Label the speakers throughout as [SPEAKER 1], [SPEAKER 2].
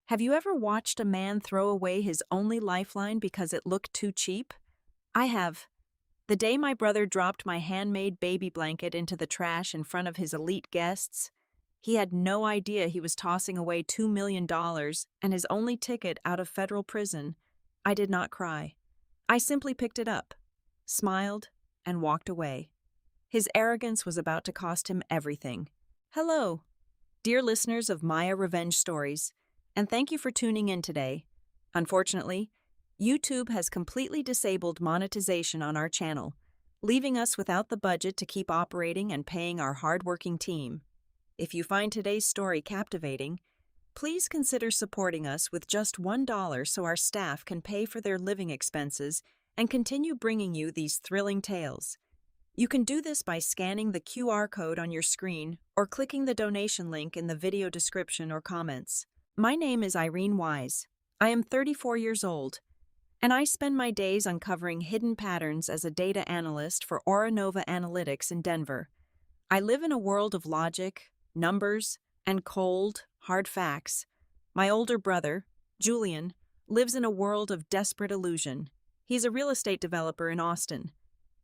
[SPEAKER 1] Have you ever watched a man throw away his only lifeline because it looked too cheap? I have. The day my brother dropped my handmade baby blanket into the trash in front of his elite guests, he had no idea he was tossing away $2 million and his only ticket out of federal prison. I did not cry. I simply picked it up, smiled, and walked away. His arrogance was about to cost him everything. Hello, dear listeners of Maya Revenge Stories, and thank you for tuning in today. Unfortunately, YouTube has completely disabled monetization on our channel, leaving us without the budget to keep operating and paying our hardworking team. If you find today's story captivating, please consider supporting us with just $1 so our staff can pay for their living expenses and continue bringing you these thrilling tales. You can do this by scanning the QR code on your screen or clicking the donation link in the video description or comments. My name is Irene Wise. I am 34 years old, and I spend my days uncovering hidden patterns as a data analyst for Auranova Analytics in Denver. I live in a world of logic, numbers, and cold, hard facts. My older brother, Julian, lives in a world of desperate illusion. He's a real estate developer in Austin,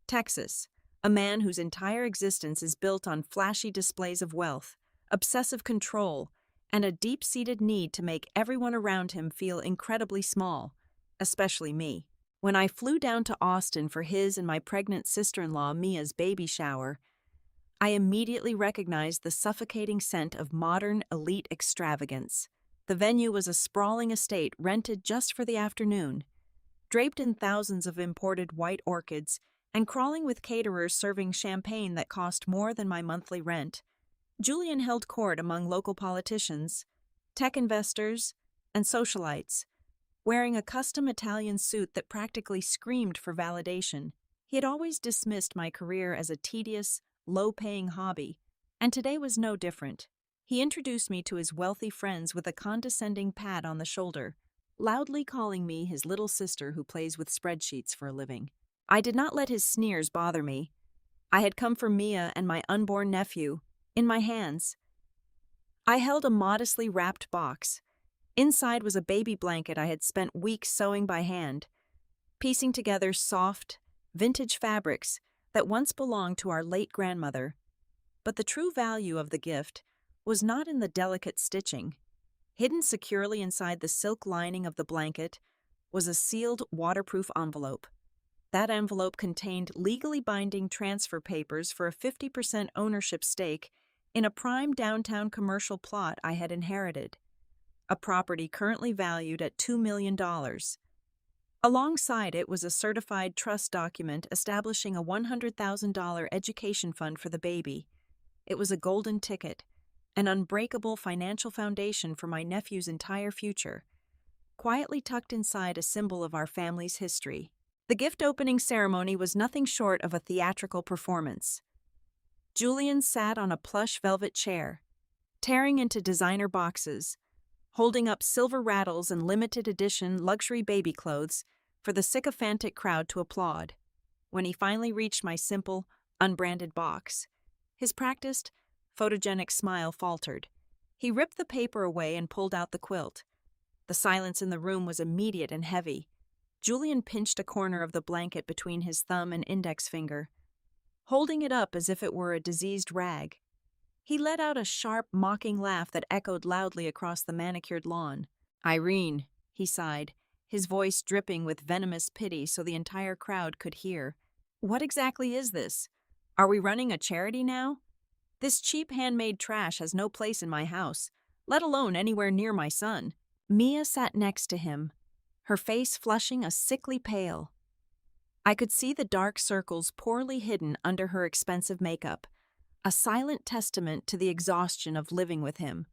[SPEAKER 1] Texas, a man whose entire existence is built on flashy displays of wealth, obsessive control, and a deep-seated need to make everyone around him feel incredibly small, especially me. When I flew down to Austin for his and my pregnant sister-in-law Mia's baby shower, I immediately recognized the suffocating scent of modern elite extravagance. The venue was a sprawling estate rented just for the afternoon, draped in thousands of imported white orchids and crawling with caterers serving champagne that cost more than my monthly rent. Julian held court among local politicians, tech investors, and socialites, wearing a custom Italian suit that practically screamed for validation. He had always dismissed my career as a tedious, low-paying hobby, and today was no different. He introduced me to his wealthy friends with a condescending pat on the shoulder, loudly calling me his little sister who plays with spreadsheets for a living. I did not let his sneers bother me. I had come for Mia and my unborn nephew. In my hands, I held a modestly wrapped box. Inside was a baby blanket I had spent weeks sewing by hand, piecing together soft, vintage fabrics that once belonged to our late grandmother. But the true value of the gift was not in the delicate stitching. Hidden securely inside the silk lining of the blanket was a sealed, waterproof envelope. That envelope contained legally binding transfer papers for a 50% ownership stake in a prime downtown commercial plot I had inherited, a property currently valued at $2 million. Alongside it was a certified trust document establishing a $100,000 education fund for the baby. It was a golden ticket, an unbreakable financial foundation for my nephew's entire future, quietly tucked inside a symbol of our family's history. The gift opening ceremony was nothing short of a theatrical performance. Julian sat on a plush velvet chair, tearing into designer boxes, holding up silver rattles and limited edition luxury baby clothes for the sycophantic crowd to applaud. When he finally reached my simple, unbranded box, his practiced, photogenic smile faltered. He ripped the paper away and pulled out the quilt. The silence in the room was immediate and heavy. Julian pinched a corner of the blanket between his thumb and index finger, holding it up as if it were a diseased rag. He let out a sharp, mocking laugh that echoed loudly across the manicured lawn. "Irene," he sighed, his voice dripping with venomous pity so the entire crowd could hear. "What exactly is this? Are we running a charity now? This cheap handmade trash has no place in my house, let alone anywhere near my son." Mia sat next to him, her face flushing a sickly pale. I could see the dark circles poorly hidden under her expensive makeup, a silent testament to the exhaustion of living with him.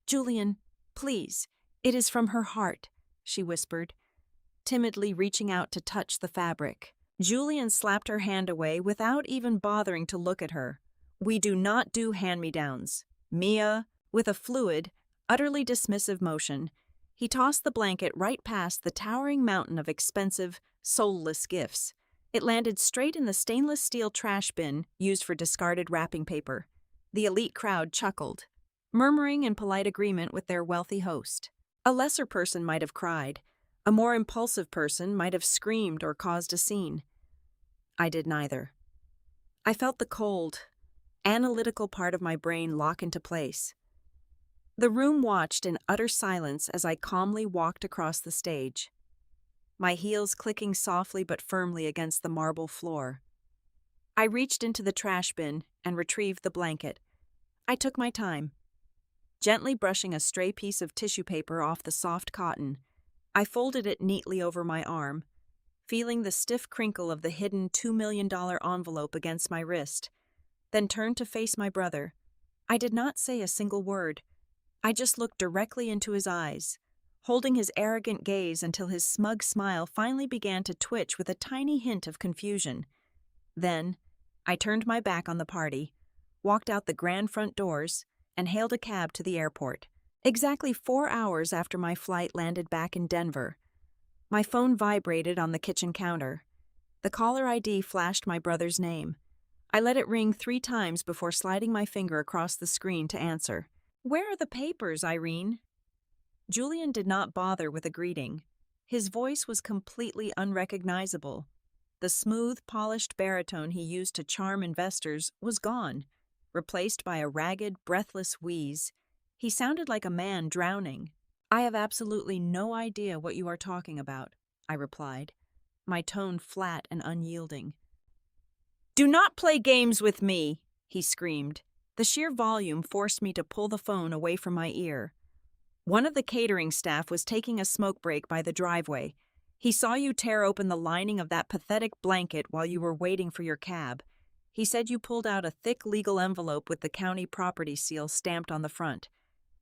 [SPEAKER 1] "Julian, please, it is from her heart," she whispered, timidly reaching out to touch the fabric. Julian slapped her hand away without even bothering to look at her. "We do not do hand-me-downs." Mia, with a fluid, utterly dismissive motion, he tossed the blanket right past the towering mountain of expensive, soulless gifts. It landed straight in the stainless steel trash bin used for discarded wrapping paper. The elite crowd chuckled, murmuring in polite agreement with their wealthy host. A lesser person might have cried. A more impulsive person might have screamed or caused a scene. I did neither. I felt the cold, analytical part of my brain lock into place. The room watched in utter silence as I calmly walked across the stage, my heels clicking softly but firmly against the marble floor. I reached into the trash bin and retrieved the blanket. I took my time. Gently brushing a stray piece of tissue paper off the soft cotton, I folded it neatly over my arm, feeling the stiff crinkle of the hidden $2 million envelope against my wrist, then turned to face my brother. I did not say a single word. I just looked directly into his eyes, holding his arrogant gaze until his smug smile finally began to twitch with a tiny hint of confusion. Then, I turned my back on the party, walked out the grand front doors, and hailed a cab to the airport. Exactly 4 hours after my flight landed back in Denver, my phone vibrated on the kitchen counter. The caller ID flashed my brother's name. I let it ring 3 times before sliding my finger across the screen to answer. "Where are the papers, Irene?" Julian did not bother with a greeting. His voice was completely unrecognizable. The smooth, polished baritone he used to charm investors was gone, replaced by a ragged, breathless wheeze. He sounded like a man drowning. "I have absolutely no idea what you are talking about," I replied, my tone flat and unyielding. "Do not play games with me," he screamed. The sheer volume forced me to pull the phone away from my ear. "One of the catering staff was taking a smoke break by the driveway. He saw you tear open the lining of that pathetic blanket while you were waiting for your cab. He said you pulled out a thick legal envelope with the county property seal stamped on the front.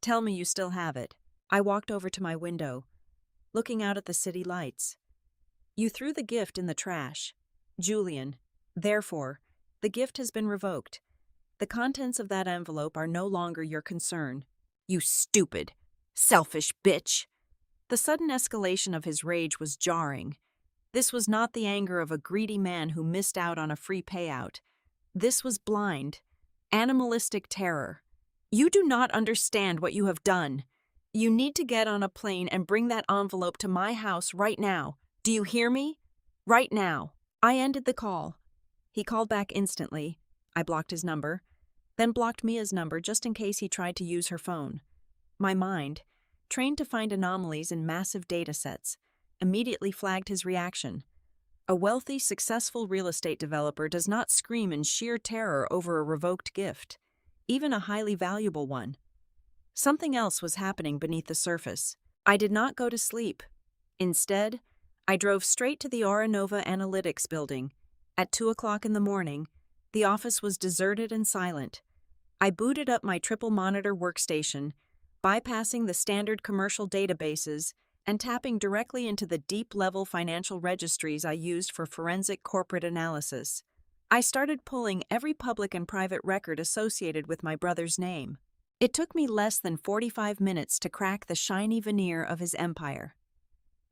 [SPEAKER 1] Tell me you still have it." I walked over to my window, looking out at the city lights. "You threw the gift in the trash, Julian. Therefore, the gift has been revoked. The contents of that envelope are no longer your concern." "You stupid, selfish bitch!" The sudden escalation of his rage was jarring. This was not the anger of a greedy man who missed out on a free payout. This was blind, animalistic terror. "You do not understand what you have done. You need to get on a plane and bring that envelope to my house right now. Do you hear me? Right now." I ended the call. He called back instantly. I blocked his number, then blocked Mia's number just in case he tried to use her phone. My mind, trained to find anomalies in massive data sets, immediately flagged his reaction. A wealthy, successful real estate developer does not scream in sheer terror over a revoked gift, even a highly valuable one. Something else was happening beneath the surface. I did not go to sleep. Instead, I drove straight to the Aura Analytics building. At 2 o'clock in the morning, the office was deserted and silent. I booted up my triple-monitor workstation, bypassing the standard commercial databases and tapping directly into the deep-level financial registries I used for forensic corporate analysis. I started pulling every public and private record associated with my brother's name. It took me less than 45 minutes to crack the shiny veneer of his empire.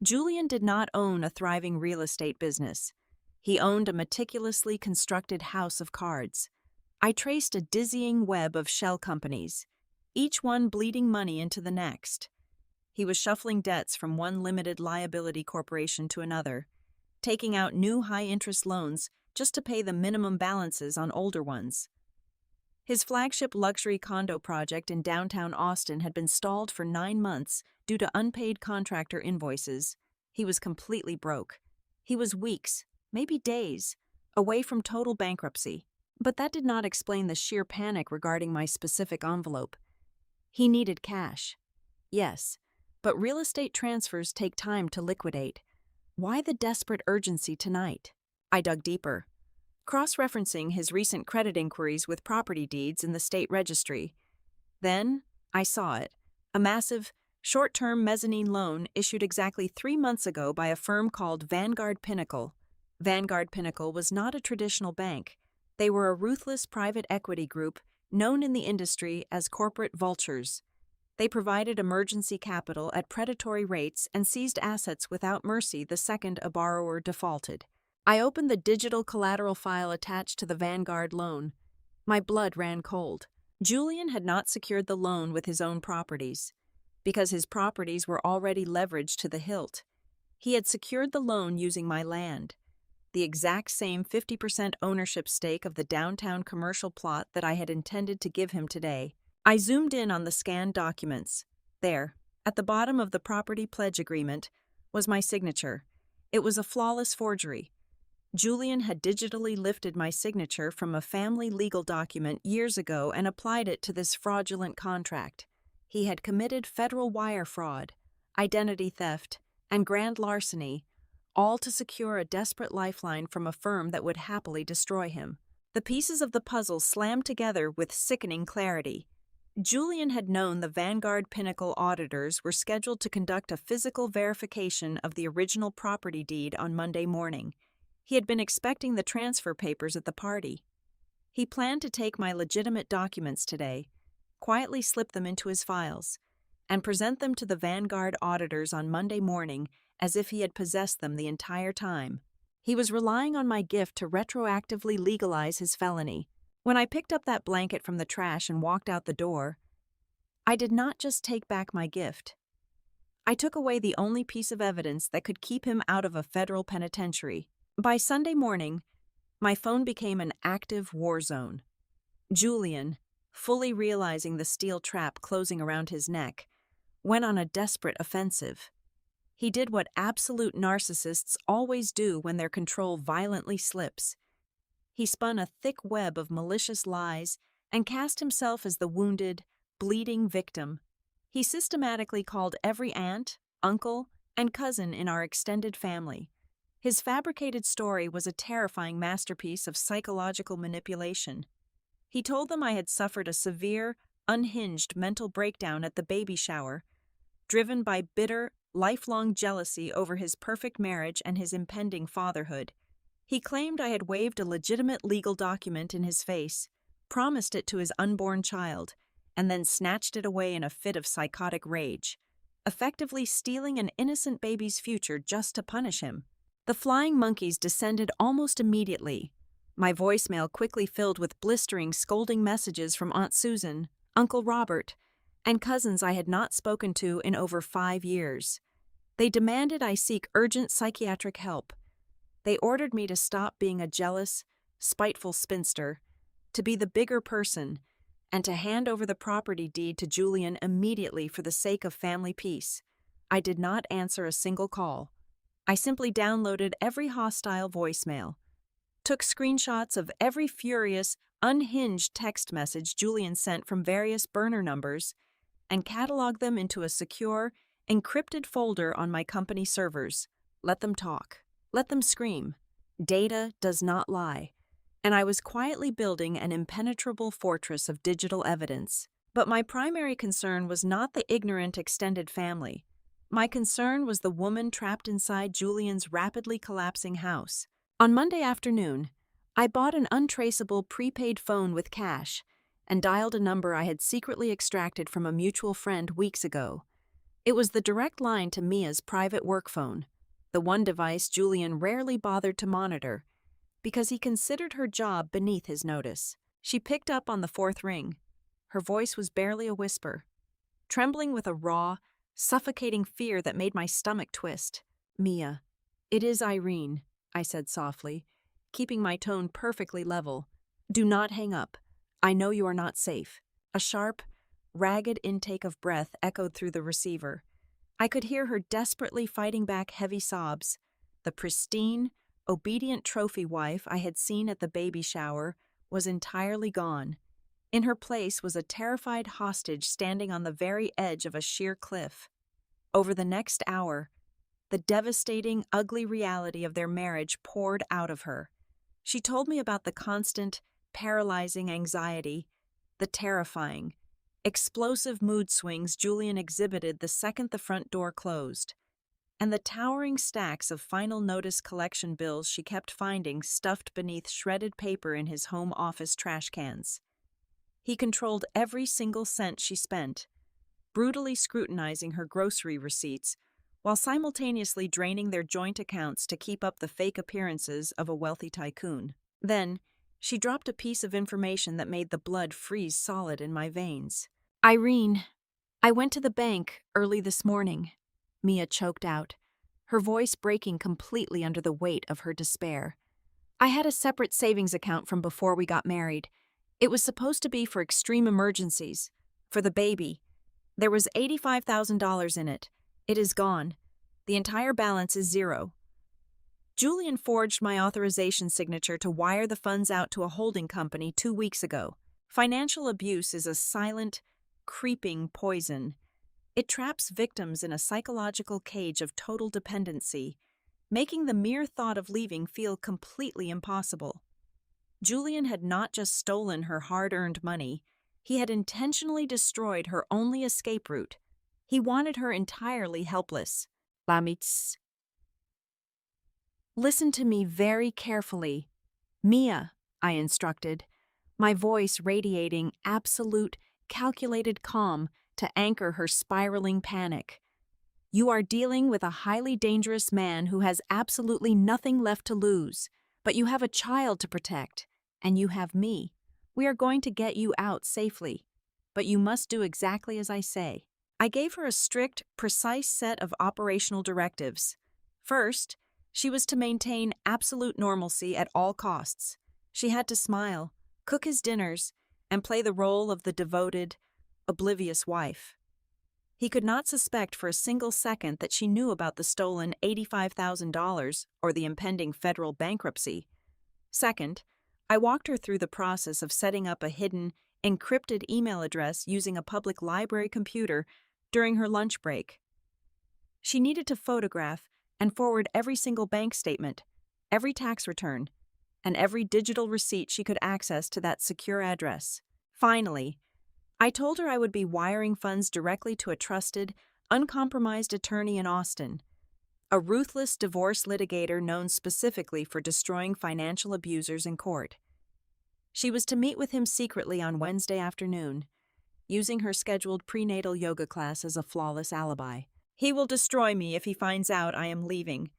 [SPEAKER 1] Julian did not own a thriving real estate business. He owned a meticulously constructed house of cards. I traced a dizzying web of shell companies, each one bleeding money into the next. He was shuffling debts from one limited liability corporation to another, taking out new high-interest loans just to pay the minimum balances on older ones. His flagship luxury condo project in downtown Austin had been stalled for 9 months due to unpaid contractor invoices. He was completely broke. He was weeks, maybe days, away from total bankruptcy. But that did not explain the sheer panic regarding my specific envelope. He needed cash. Yes, but real estate transfers take time to liquidate. Why the desperate urgency tonight? I dug deeper, cross-referencing his recent credit inquiries with property deeds in the state registry. Then, I saw it. A massive, short-term mezzanine loan issued exactly 3 months ago by a firm called Vanguard Pinnacle. Vanguard Pinnacle was not a traditional bank. They were a ruthless private equity group known in the industry as corporate vultures. They provided emergency capital at predatory rates and seized assets without mercy the second a borrower defaulted. I opened the digital collateral file attached to the Vanguard loan. My blood ran cold. Julian had not secured the loan with his own properties. because his properties were already leveraged to the hilt. He had secured the loan using my land, the exact same 50% ownership stake of the downtown commercial plot that I had intended to give him today. I zoomed in on the scanned documents. There, at the bottom of the property pledge agreement, was my signature. It was a flawless forgery. Julian had digitally lifted my signature from a family legal document years ago and applied it to this fraudulent contract. He had committed federal wire fraud, identity theft, and grand larceny, all to secure a desperate lifeline from a firm that would happily destroy him. The pieces of the puzzle slammed together with sickening clarity. Julian had known the Vanguard Pinnacle auditors were scheduled to conduct a physical verification of the original property deed on Monday morning. He had been expecting the transfer papers at the party. He planned to take my legitimate documents today, quietly slip them into his files, and present them to the Vanguard auditors on Monday morning as if he had possessed them the entire time. He was relying on my gift to retroactively legalize his felony. When I picked up that blanket from the trash and walked out the door, I did not just take back my gift. I took away the only piece of evidence that could keep him out of a federal penitentiary. By Sunday morning, my phone became an active war zone. Julian, fully realizing the steel trap closing around his neck, went on a desperate offensive. He did what absolute narcissists always do when their control violently slips. He spun a thick web of malicious lies and cast himself as the wounded, bleeding victim. He systematically called every aunt, uncle, and cousin in our extended family. His fabricated story was a terrifying masterpiece of psychological manipulation. He told them I had suffered a severe, unhinged mental breakdown at the baby shower, driven by bitter, lifelong jealousy over his perfect marriage and his impending fatherhood. He claimed I had waved a legitimate legal document in his face, promised it to his unborn child, and then snatched it away in a fit of psychotic rage, effectively stealing an innocent baby's future just to punish him. The flying monkeys descended almost immediately. My voicemail quickly filled with blistering, scolding messages from Aunt Susan, Uncle Robert, and cousins I had not spoken to in over 5 years. They demanded I seek urgent psychiatric help. They ordered me to stop being a jealous, spiteful spinster, to be the bigger person, and to hand over the property deed to Julian immediately for the sake of family peace. I did not answer a single call. I simply downloaded every hostile voicemail, took screenshots of every furious, unhinged text message Julian sent from various burner numbers, and cataloged them into a secure, encrypted folder on my company servers. Let them talk. Let them scream. Data does not lie. And I was quietly building an impenetrable fortress of digital evidence. But my primary concern was not the ignorant extended family. My concern was the woman trapped inside Julian's rapidly collapsing house. On Monday afternoon, I bought an untraceable prepaid phone with cash and dialed a number I had secretly extracted from a mutual friend weeks ago. It was the direct line to Mia's private work phone, the one device Julian rarely bothered to monitor, because he considered her job beneath his notice. She picked up on the 4th ring. Her voice was barely a whisper, trembling with a raw, suffocating fear that made my stomach twist. "Mia, it is Irene," I said softly, keeping my tone perfectly level. "Do not hang up. I know you are not safe." A sharp, ragged intake of breath echoed through the receiver. I could hear her desperately fighting back heavy sobs. The pristine, obedient trophy wife I had seen at the baby shower was entirely gone. In her place was a terrified hostage standing on the very edge of a sheer cliff. Over the next hour, the devastating, ugly reality of their marriage poured out of her. She told me about the constant, paralyzing anxiety, the terrifying, explosive mood swings Julian exhibited the second the front door closed, and the towering stacks of final notice collection bills she kept finding stuffed beneath shredded paper in his home office trash cans. He controlled every single cent she spent, brutally scrutinizing her grocery receipts while simultaneously draining their joint accounts to keep up the fake appearances of a wealthy tycoon. Then, she dropped a piece of information that made the blood freeze solid in my veins. "Irene, I went to the bank early this morning, Mia choked out, her voice breaking completely under the weight of her despair. I had a separate savings account from before we got married. It was supposed to be for extreme emergencies. For the baby. There was $85,000 in it. It is gone. The entire balance is zero. Julian forged my authorization signature to wire the funds out to a holding company 2 weeks ago. Financial abuse is a silent, creeping poison. It traps victims in a psychological cage of total dependency, making the mere thought of leaving feel completely impossible. Julian had not just stolen her hard-earned money, he had intentionally destroyed her only escape route. He wanted her entirely helpless. Lamitz. Listen to me very carefully. Mia, I instructed, my voice radiating absolute, calculated calm to anchor her spiraling panic. You are dealing with a highly dangerous man who has absolutely nothing left to lose, but you have a child to protect, and you have me. We are going to get you out safely, but you must do exactly as I say. I gave her a strict, precise set of operational directives. First, she was to maintain absolute normalcy at all costs. She had to smile, cook his dinners, and play the role of the devoted, oblivious wife. He could not suspect for a single second that she knew about the stolen $85,000 or the impending federal bankruptcy. Second, I walked her through the process of setting up a hidden, encrypted email address using a public library computer during her lunch break. She needed to photograph and forward every single bank statement, every tax return, and every digital receipt she could access to that secure address. Finally, I told her I would be wiring funds directly to a trusted, uncompromised attorney in Austin, a ruthless divorce litigator known specifically for destroying financial abusers in court. She was to meet with him secretly on Wednesday afternoon, using her scheduled prenatal yoga class as a flawless alibi. He will destroy me if he finds out I am leaving.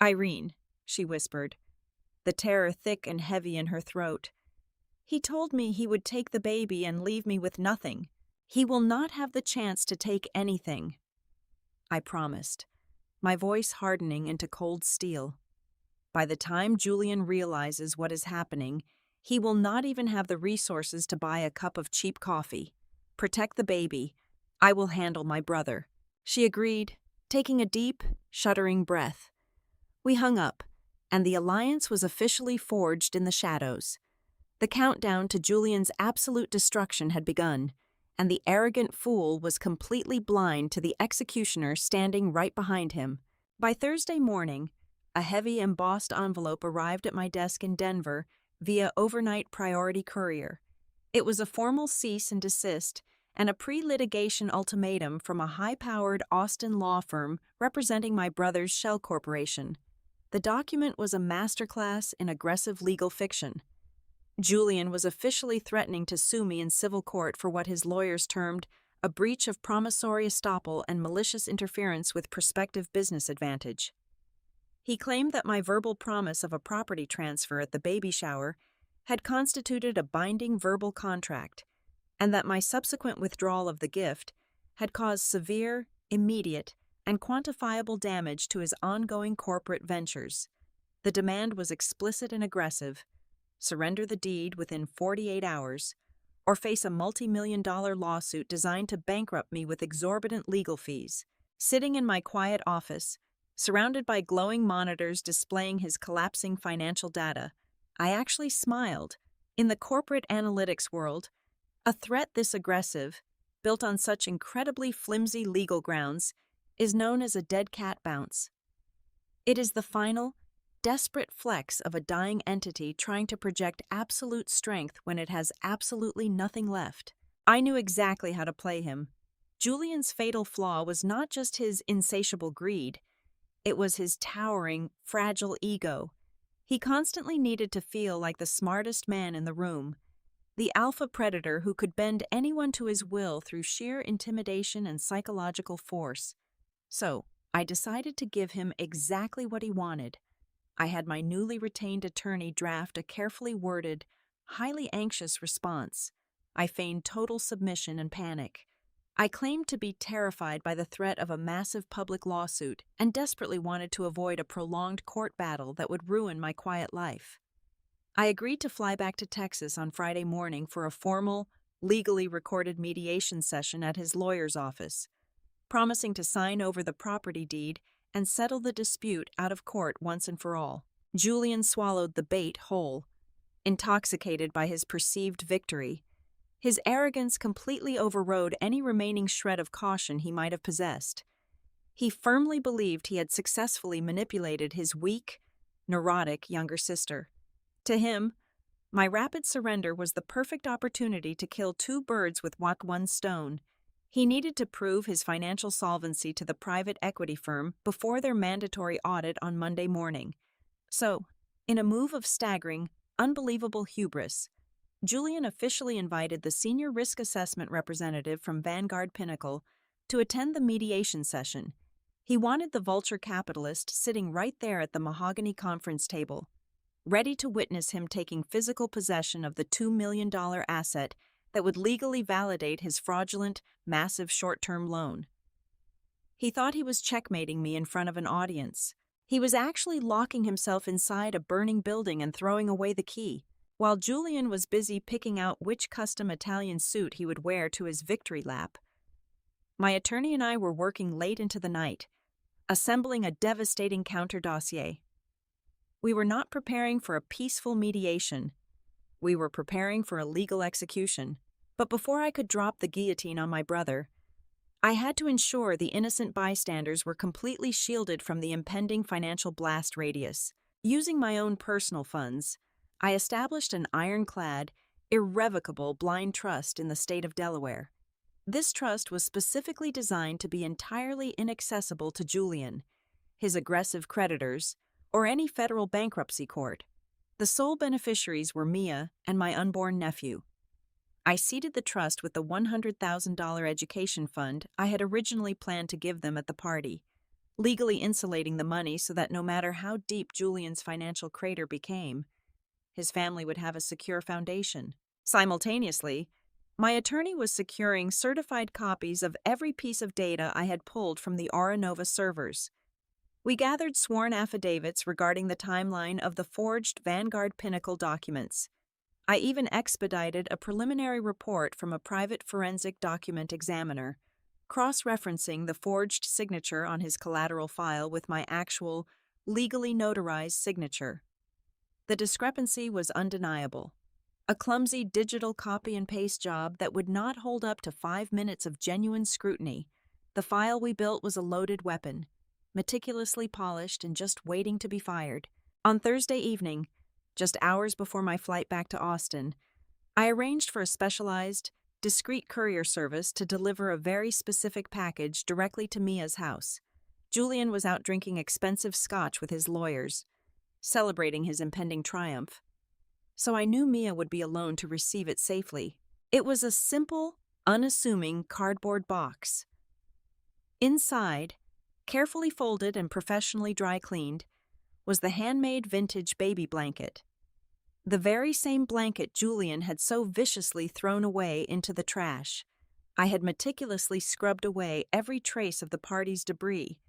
[SPEAKER 1] Irene, she whispered, the terror thick and heavy in her throat. He told me he would take the baby and leave me with nothing. He will not have the chance to take anything. I promised, my voice hardening into cold steel. By the time Julian realizes what is happening, he will not even have the resources to buy a cup of cheap coffee. Protect the baby. I will handle my brother. She agreed, taking a deep, shuddering breath. We hung up, and the alliance was officially forged in the shadows. The countdown to Julian's absolute destruction had begun, and the arrogant fool was completely blind to the executioner standing right behind him. By Thursday morning, a heavy embossed envelope arrived at my desk in Denver via overnight priority courier. It was a formal cease and desist and a pre-litigation ultimatum from a high-powered Austin law firm representing my brother's shell corporation. The document was a masterclass in aggressive legal fiction. Julian was officially threatening to sue me in civil court for what his lawyers termed a breach of promissory estoppel and malicious interference with prospective business advantage. He claimed that my verbal promise of a property transfer at the baby shower had constituted a binding verbal contract, and that my subsequent withdrawal of the gift had caused severe, immediate, and quantifiable damage to his ongoing corporate ventures. The demand was explicit and aggressive: surrender the deed within 48 hours, or face a multi-million-dollar lawsuit designed to bankrupt me with exorbitant legal fees. Sitting in my quiet office, surrounded by glowing monitors displaying his collapsing financial data, I actually smiled. In the corporate analytics world, a threat this aggressive, built on such incredibly flimsy legal grounds, is known as a dead cat bounce. It is the final, desperate flex of a dying entity trying to project absolute strength when it has absolutely nothing left. I knew exactly how to play him. Julian's fatal flaw was not just his insatiable greed, it was his towering, fragile ego. He constantly needed to feel like the smartest man in the room, the alpha predator who could bend anyone to his will through sheer intimidation and psychological force. So, I decided to give him exactly what he wanted. I had my newly retained attorney draft a carefully worded, highly anxious response. I feigned total submission and panic. I claimed to be terrified by the threat of a massive public lawsuit and desperately wanted to avoid a prolonged court battle that would ruin my quiet life. I agreed to fly back to Texas on Friday morning for a formal, legally recorded mediation session at his lawyer's office, promising to sign over the property deed and settle the dispute out of court once and for all. Julian swallowed the bait whole, intoxicated by his perceived victory. His arrogance completely overrode any remaining shred of caution he might have possessed. He firmly believed he had successfully manipulated his weak, neurotic younger sister. To him, my rapid surrender was the perfect opportunity to kill two birds with one stone. He needed to prove his financial solvency to the private equity firm before their mandatory audit on Monday morning. So, in a move of staggering, unbelievable hubris, Julian officially invited the senior risk assessment representative from Vanguard Pinnacle to attend the mediation session. He wanted the vulture capitalist sitting right there at the mahogany conference table, ready to witness him taking physical possession of the $2 million asset that would legally validate his fraudulent, massive short-term loan. He thought he was checkmating me in front of an audience. He was actually locking himself inside a burning building and throwing away the key, while Julian was busy picking out which custom Italian suit he would wear to his victory lap. My attorney and I were working late into the night, assembling a devastating counter dossier. We were not preparing for a peaceful mediation. We were preparing for a legal execution. But before I could drop the guillotine on my brother, I had to ensure the innocent bystanders were completely shielded from the impending financial blast radius. Using my own personal funds, I established an ironclad, irrevocable blind trust in the state of Delaware. This trust was specifically designed to be entirely inaccessible to Julian, his aggressive creditors, or any federal bankruptcy court. The sole beneficiaries were Mia and my unborn nephew. I seeded the trust with the $100,000 education fund I had originally planned to give them at the party, legally insulating the money so that no matter how deep Julian's financial crater became, his family would have a secure foundation. Simultaneously, my attorney was securing certified copies of every piece of data I had pulled from the Aura Nova servers. We gathered sworn affidavits regarding the timeline of the forged Vanguard Pinnacle documents. I even expedited a preliminary report from a private forensic document examiner, cross-referencing the forged signature on his collateral file with my actual, legally notarized signature. The discrepancy was undeniable. A clumsy digital copy-and-paste job that would not hold up to 5 minutes of genuine scrutiny. The file we built was a loaded weapon, meticulously polished and just waiting to be fired. On Thursday evening, just hours before my flight back to Austin, I arranged for a specialized, discreet courier service to deliver a very specific package directly to Mia's house. Julian was out drinking expensive scotch with his lawyers, celebrating his impending triumph, so I knew Mia would be alone to receive it safely. It was a simple, unassuming cardboard box. Inside, carefully folded and professionally dry cleaned, was the handmade vintage baby blanket. The very same blanket Julian had so viciously thrown away into the trash. I had meticulously scrubbed away every trace of the party's debris,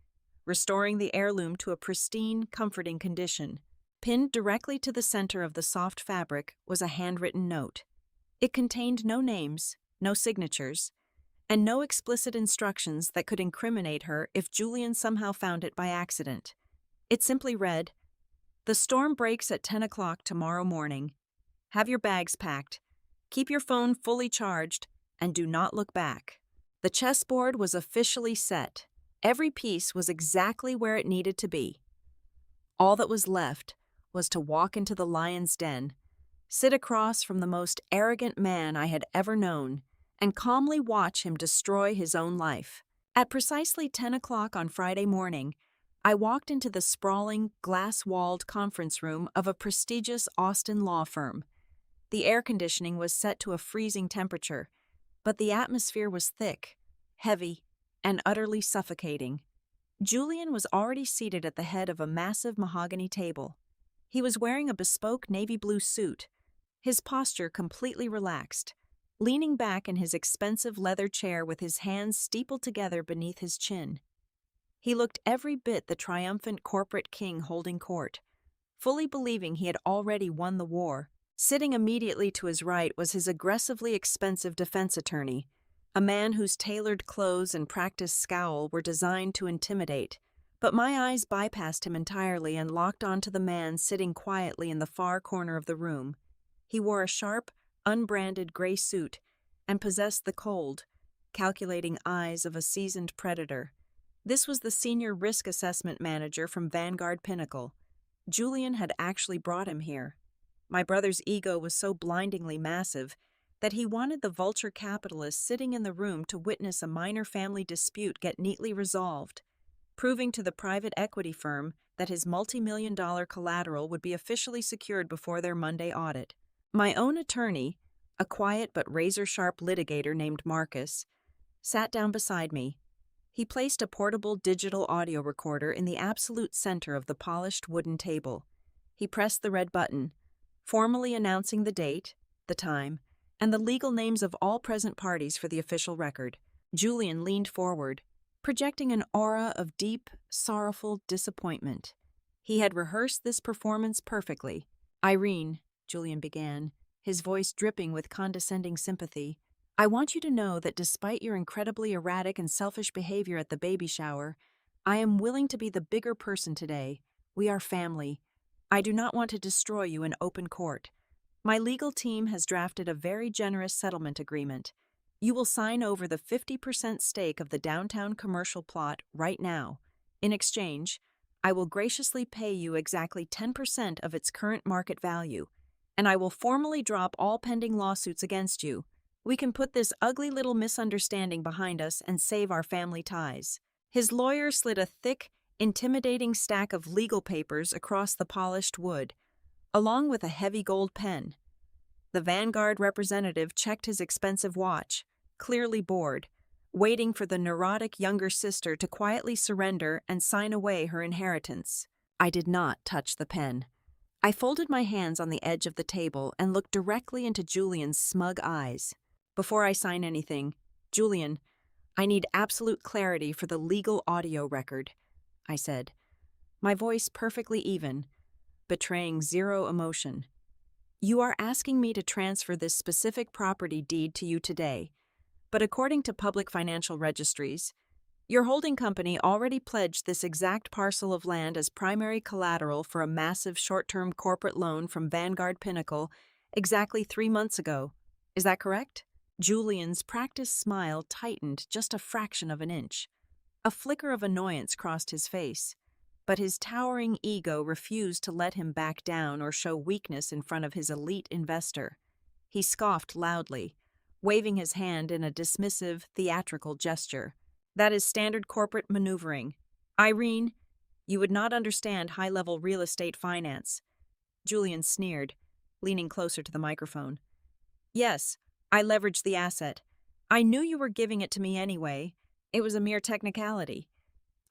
[SPEAKER 1] restoring the heirloom to a pristine, comforting condition. Pinned directly to the center of the soft fabric was a handwritten note. It contained no names, no signatures, and no explicit instructions that could incriminate her if Julian somehow found it by accident. It simply read, "The storm breaks at 10 o'clock tomorrow morning. Have your bags packed. Keep your phone fully charged, and do not look back." The chessboard was officially set. Every piece was exactly where it needed to be. All that was left was to walk into the lion's den, sit across from the most arrogant man I had ever known, and calmly watch him destroy his own life. At precisely 10 o'clock on Friday morning, I walked into the sprawling, glass-walled conference room of a prestigious Austin law firm. The air conditioning was set to a freezing temperature, but the atmosphere was thick, heavy, and utterly suffocating. Julian was already seated at the head of a massive mahogany table. He was wearing a bespoke navy blue suit, his posture completely relaxed, leaning back in his expensive leather chair with his hands steepled together beneath his chin. He looked every bit the triumphant corporate king holding court, fully believing he had already won the war. Sitting immediately to his right was his aggressively expensive defense attorney, a man whose tailored clothes and practiced scowl were designed to intimidate. But my eyes bypassed him entirely and locked onto the man sitting quietly in the far corner of the room. He wore a sharp, unbranded gray suit and possessed the cold, calculating eyes of a seasoned predator. This was the senior risk assessment manager from Vanguard Pinnacle. Julian had actually brought him here. My brother's ego was so blindingly massive that he wanted the vulture capitalist sitting in the room to witness a minor family dispute get neatly resolved, proving to the private equity firm that his multi-million-dollar collateral would be officially secured before their Monday audit. My own attorney, a quiet but razor-sharp litigator named Marcus, sat down beside me. He placed a portable digital audio recorder in the absolute center of the polished wooden table. He pressed the red button, formally announcing the date, the time, and the legal names of all present parties for the official record. Julian leaned forward, projecting an aura of deep, sorrowful disappointment. He had rehearsed this performance perfectly. "Irene," Julian began, his voice dripping with condescending sympathy, "I want you to know that despite your incredibly erratic and selfish behavior at the baby shower, I am willing to be the bigger person today. We are family. I do not want to destroy you in open court. My legal team has drafted a very generous settlement agreement. You will sign over the 50% stake of the downtown commercial plot right now. In exchange, I will graciously pay you exactly 10% of its current market value, and I will formally drop all pending lawsuits against you. We can put this ugly little misunderstanding behind us and save our family ties." His lawyer slid a thick, intimidating stack of legal papers across the polished wood, along with a heavy gold pen. The Vanguard representative checked his expensive watch, clearly bored, waiting for the neurotic younger sister to quietly surrender and sign away her inheritance. I did not touch the pen. I folded my hands on the edge of the table and looked directly into Julian's smug eyes. "Before I sign anything, Julian, I need absolute clarity for the legal audio record," I said, my voice perfectly even, betraying zero emotion. "You are asking me to transfer this specific property deed to you today, but according to public financial registries, your holding company already pledged this exact parcel of land as primary collateral for a massive short-term corporate loan from Vanguard Pinnacle exactly 3 months ago. Is that correct?" Julian's practiced smile tightened just a fraction of an inch. A flicker of annoyance crossed his face, but his towering ego refused to let him back down or show weakness in front of his elite investor. He scoffed loudly, waving his hand in a dismissive, theatrical gesture. "That is standard corporate maneuvering. Irene, you would not understand high-level real estate finance." Julian sneered, leaning closer to the microphone. "Yes, I leveraged the asset. I knew you were giving it to me anyway. It was a mere technicality.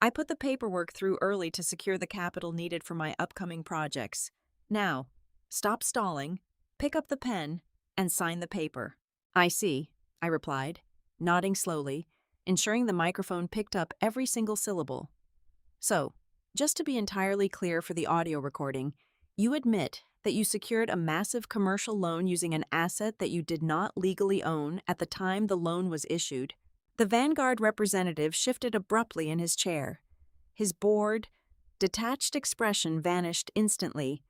[SPEAKER 1] I put the paperwork through early to secure the capital needed for my upcoming projects. Now, stop stalling, pick up the pen, and sign the paper." "I see," I replied, nodding slowly, ensuring the microphone picked up every single syllable. "So, just to be entirely clear for the audio recording, you admit that you secured a massive commercial loan using an asset that you did not legally own at the time the loan was issued." The Vanguard representative shifted abruptly in his chair. His bored, detached expression vanished instantly,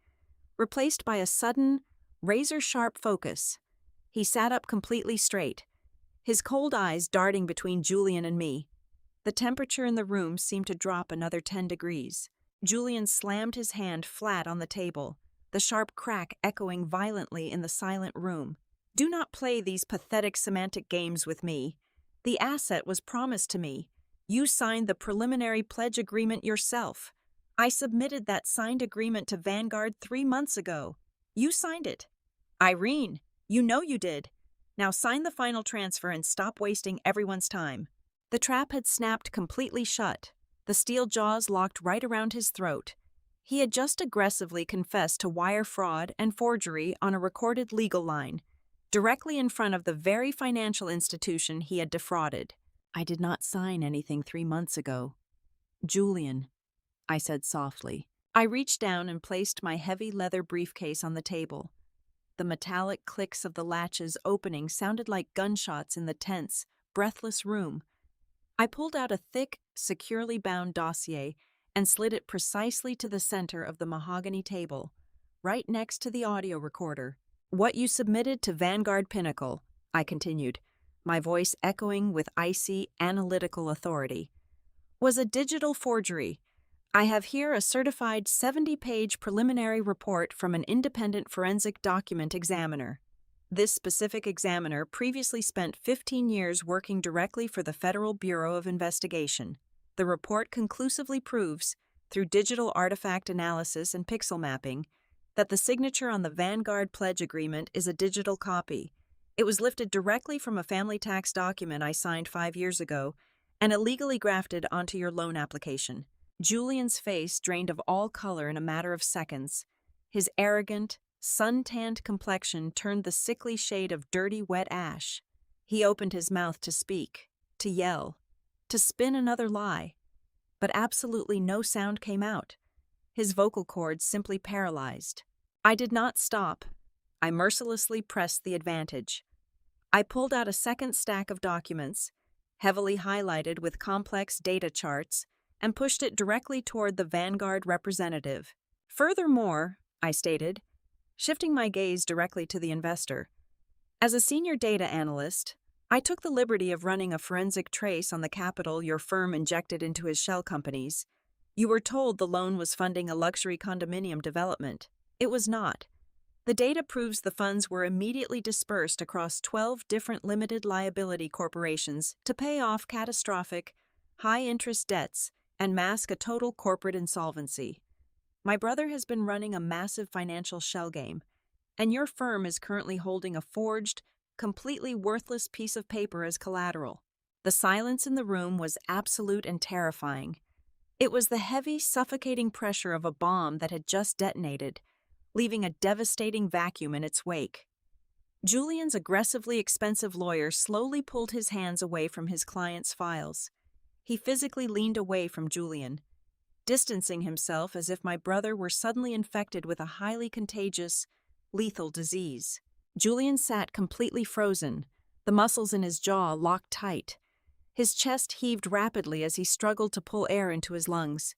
[SPEAKER 1] replaced by a sudden, razor-sharp focus. He sat up completely straight, his cold eyes darting between Julian and me. The temperature in the room seemed to drop another 10 degrees. Julian slammed his hand flat on the table, the sharp crack echoing violently in the silent room. "Do not play these pathetic semantic games with me. The asset was promised to me. You signed the preliminary pledge agreement yourself. I submitted that signed agreement to Vanguard 3 months ago. You signed it. Irene, you know you did. Now sign the final transfer and stop wasting everyone's time." The trap had snapped completely shut, the steel jaws locked right around his throat. He had just aggressively confessed to wire fraud and forgery on a recorded legal line, directly in front of the very financial institution he had defrauded. I did not sign anything 3 months ago. Julian, I said softly. I reached down and placed my heavy leather briefcase on the table. The metallic clicks of the latches opening sounded like gunshots in the tense, breathless room. I pulled out a thick, securely bound dossier and slid it precisely to the center of the mahogany table, right next to the audio recorder. What you submitted to Vanguard Pinnacle, I continued, my voice echoing with icy, analytical authority, was a digital forgery. I have here a certified 70-page preliminary report from an independent forensic document examiner. This specific examiner previously spent 15 years working directly for the Federal Bureau of Investigation. The report conclusively proves, through digital artifact analysis and pixel mapping, that the signature on the Vanguard Pledge Agreement is a digital copy. It was lifted directly from a family tax document I signed 5 years ago and illegally grafted onto your loan application. Julian's face drained of all color in a matter of seconds. His arrogant, sun-tanned complexion turned the sickly shade of dirty, wet ash. He opened his mouth to speak, to yell, to spin another lie, but absolutely no sound came out. His vocal cords simply paralyzed. I did not stop. I mercilessly pressed the advantage. I pulled out a second stack of documents, heavily highlighted with complex data charts, and pushed it directly toward the Vanguard representative. Furthermore, I stated, shifting my gaze directly to the investor, as a senior data analyst, I took the liberty of running a forensic trace on the capital your firm injected into his shell companies. You were told the loan was funding a luxury condominium development. It was not. The data proves the funds were immediately dispersed across 12 different limited liability corporations to pay off catastrophic, high-interest debts and mask a total corporate insolvency. My brother has been running a massive financial shell game, and your firm is currently holding a forged, completely worthless piece of paper as collateral. The silence in the room was absolute and terrifying. It was the heavy, suffocating pressure of a bomb that had just detonated, leaving a devastating vacuum in its wake. Julian's aggressively expensive lawyer slowly pulled his hands away from his client's files. He physically leaned away from Julian, distancing himself as if my brother were suddenly infected with a highly contagious, lethal disease. Julian sat completely frozen, the muscles in his jaw locked tight. His chest heaved rapidly as he struggled to pull air into his lungs.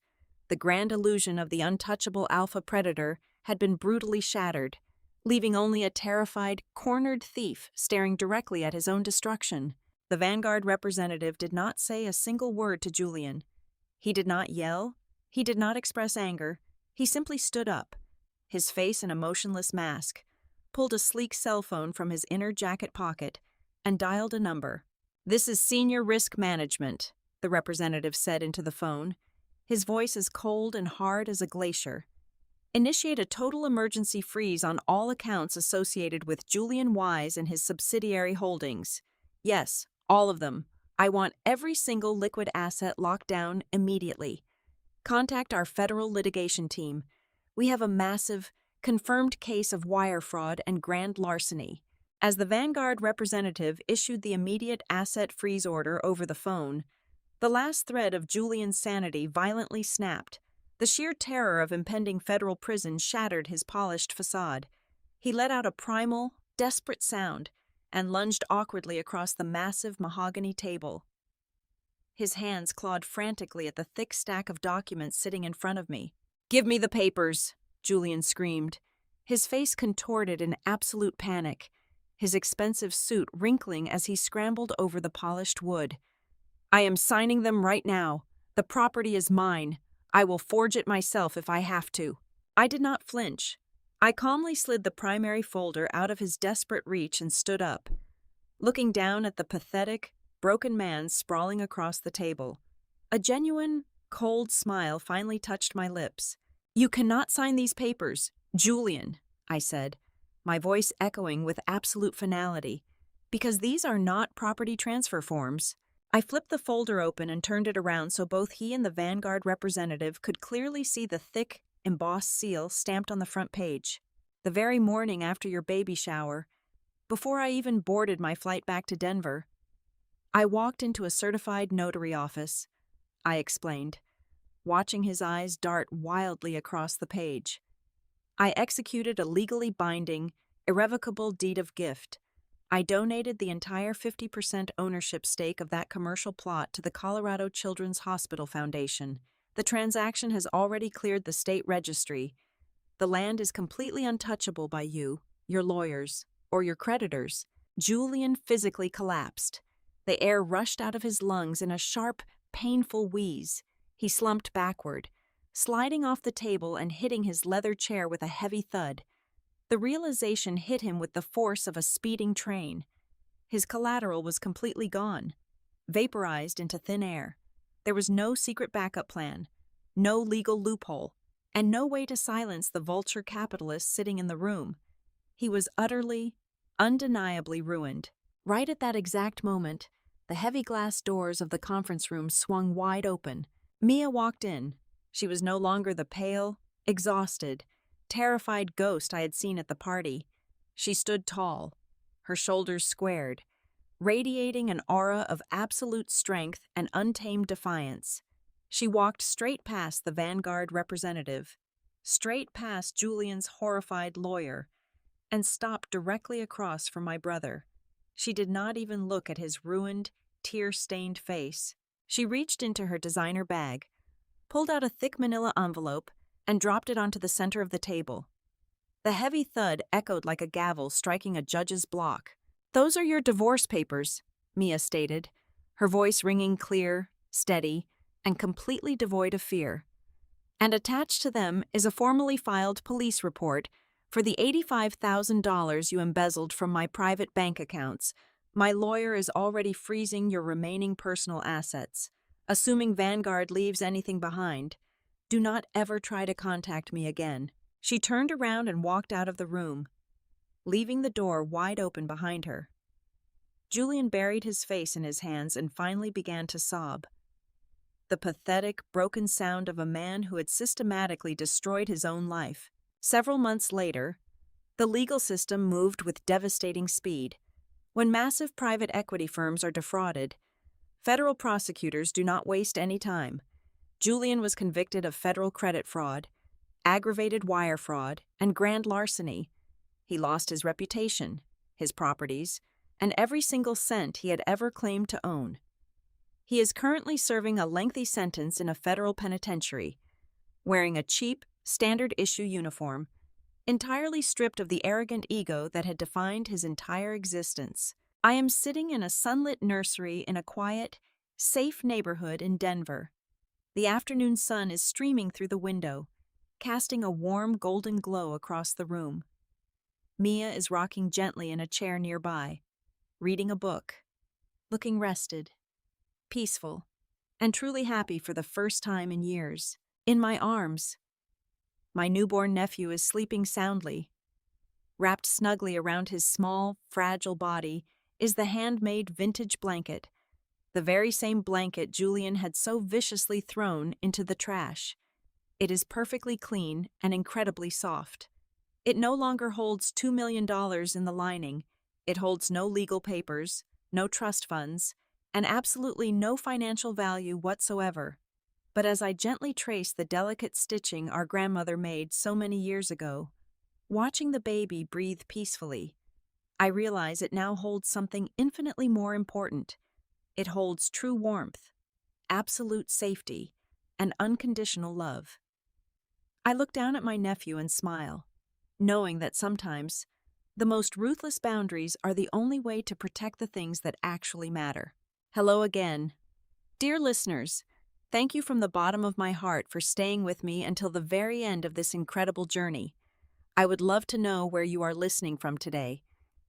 [SPEAKER 1] The grand illusion of the untouchable alpha predator had been brutally shattered, leaving only a terrified, cornered thief staring directly at his own destruction. The Vanguard representative did not say a single word to Julian. He did not yell. He did not express anger. He simply stood up, his face an emotionless mask, pulled a sleek cell phone from his inner jacket pocket, and dialed a number. "This is Senior Risk Management," the representative said into the phone, his voice as cold and hard as a glacier. "Initiate a total emergency freeze on all accounts associated with Julian Wise and his subsidiary holdings. Yes, all of them. I want every single liquid asset locked down immediately. Contact our federal litigation team. We have a massive, confirmed case of wire fraud and grand larceny." As the Vanguard representative issued the immediate asset freeze order over the phone, the last thread of Julian's sanity violently snapped. The sheer terror of impending federal prison shattered his polished facade. He let out a primal, desperate sound and lunged awkwardly across the massive mahogany table. His hands clawed frantically at the thick stack of documents sitting in front of me. "Give me the papers," Julian screamed, his face contorted in absolute panic, his expensive suit wrinkling as he scrambled over the polished wood. "I am signing them right now. The property is mine. I will forge it myself if I have to." I did not flinch. I calmly slid the primary folder out of his desperate reach and stood up, looking down at the pathetic, broken man sprawling across the table. A genuine, cold smile finally touched my lips. "You cannot sign these papers, Julian," I said, my voice echoing with absolute finality, "because these are not property transfer forms." I flipped the folder open and turned it around so both he and the Vanguard representative could clearly see the thick, embossed seal stamped on the front page. "The very morning after your baby shower, before I even boarded my flight back to Denver. I walked into a certified notary office, I explained, watching his eyes dart wildly across the page. I executed a legally binding, irrevocable deed of gift. I donated the entire 50% ownership stake of that commercial plot to the Colorado Children's Hospital Foundation. The transaction has already cleared the state registry. The land is completely untouchable by you, your lawyers, or your creditors. Julian physically collapsed. The air rushed out of his lungs in a sharp, painful wheeze. He slumped backward, sliding off the table and hitting his leather chair with a heavy thud. The realization hit him with the force of a speeding train. His collateral was completely gone, vaporized into thin air. There was no secret backup plan, no legal loophole, and no way to silence the vulture capitalist sitting in the room. He was utterly, undeniably ruined. Right at that exact moment, the heavy glass doors of the conference room swung wide open. Mia walked in. She was no longer the pale, exhausted, terrified ghost I had seen at the party. She stood tall, her shoulders squared, radiating an aura of absolute strength and untamed defiance. She walked straight past the Vanguard representative, straight past Julian's horrified lawyer, and stopped directly across from my brother. She did not even look at his ruined, tear-stained face. She reached into her designer bag, pulled out a thick manila envelope, and dropped it onto the center of the table. The heavy thud echoed like a gavel striking a judge's block. "Those are your divorce papers," Mia stated, her voice ringing clear, steady, and completely devoid of fear. "And attached to them is a formally filed police report for the $85,000 you embezzled from my private bank accounts. My lawyer is already freezing your remaining personal assets. Assuming Vanguard leaves anything behind, do not ever try to contact me again." She turned around and walked out of the room, leaving the door wide open behind her. Julian buried his face in his hands and finally began to sob. The pathetic, broken sound of a man who had systematically destroyed his own life. Several months later, the legal system moved with devastating speed. When massive private equity firms are defrauded, federal prosecutors do not waste any time. Julian was convicted of federal credit fraud, aggravated wire fraud, and grand larceny. He lost his reputation, his properties, and every single cent he had ever claimed to own. He is currently serving a lengthy sentence in a federal penitentiary, wearing a cheap, standard-issue uniform, entirely stripped of the arrogant ego that had defined his entire existence. I am sitting in a sunlit nursery in a quiet, safe neighborhood in Denver. The afternoon sun is streaming through the window, casting a warm golden glow across the room. Mia is rocking gently in a chair nearby, reading a book, looking rested, peaceful, and truly happy for the first time in years. In my arms, my newborn nephew is sleeping soundly. Wrapped snugly around his small, fragile body is the handmade vintage blanket, the very same blanket Julian had so viciously thrown into the trash. It is perfectly clean and incredibly soft. It no longer holds $2 million in the lining. It holds no legal papers, no trust funds, and absolutely no financial value whatsoever. But as I gently trace the delicate stitching our grandmother made so many years ago, watching the baby breathe peacefully, I realize it now holds something infinitely more important. It holds true warmth, absolute safety, and unconditional love. I look down at my nephew and smile, knowing that sometimes the most ruthless boundaries are the only way to protect the things that actually matter. Hello again. Dear listeners, thank you from the bottom of my heart for staying with me until the very end of this incredible journey. I would love to know where you are listening from today,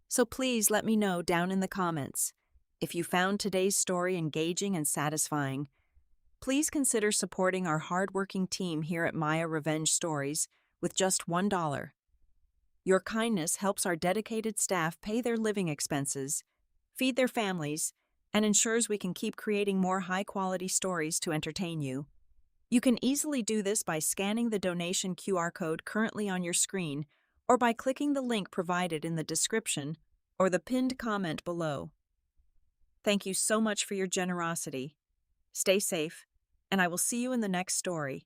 [SPEAKER 1] so please let me know down in the comments. If you found today's story engaging and satisfying, please consider supporting our hardworking team here at Maya Revenge Stories with just $1. Your kindness helps our dedicated staff pay their living expenses, feed their families, and ensures we can keep creating more high-quality stories to entertain you. You can easily do this by scanning the donation QR code currently on your screen or by clicking the link provided in the description or the pinned comment below. Thank you so much for your generosity. Stay safe, and I will see you in the next story.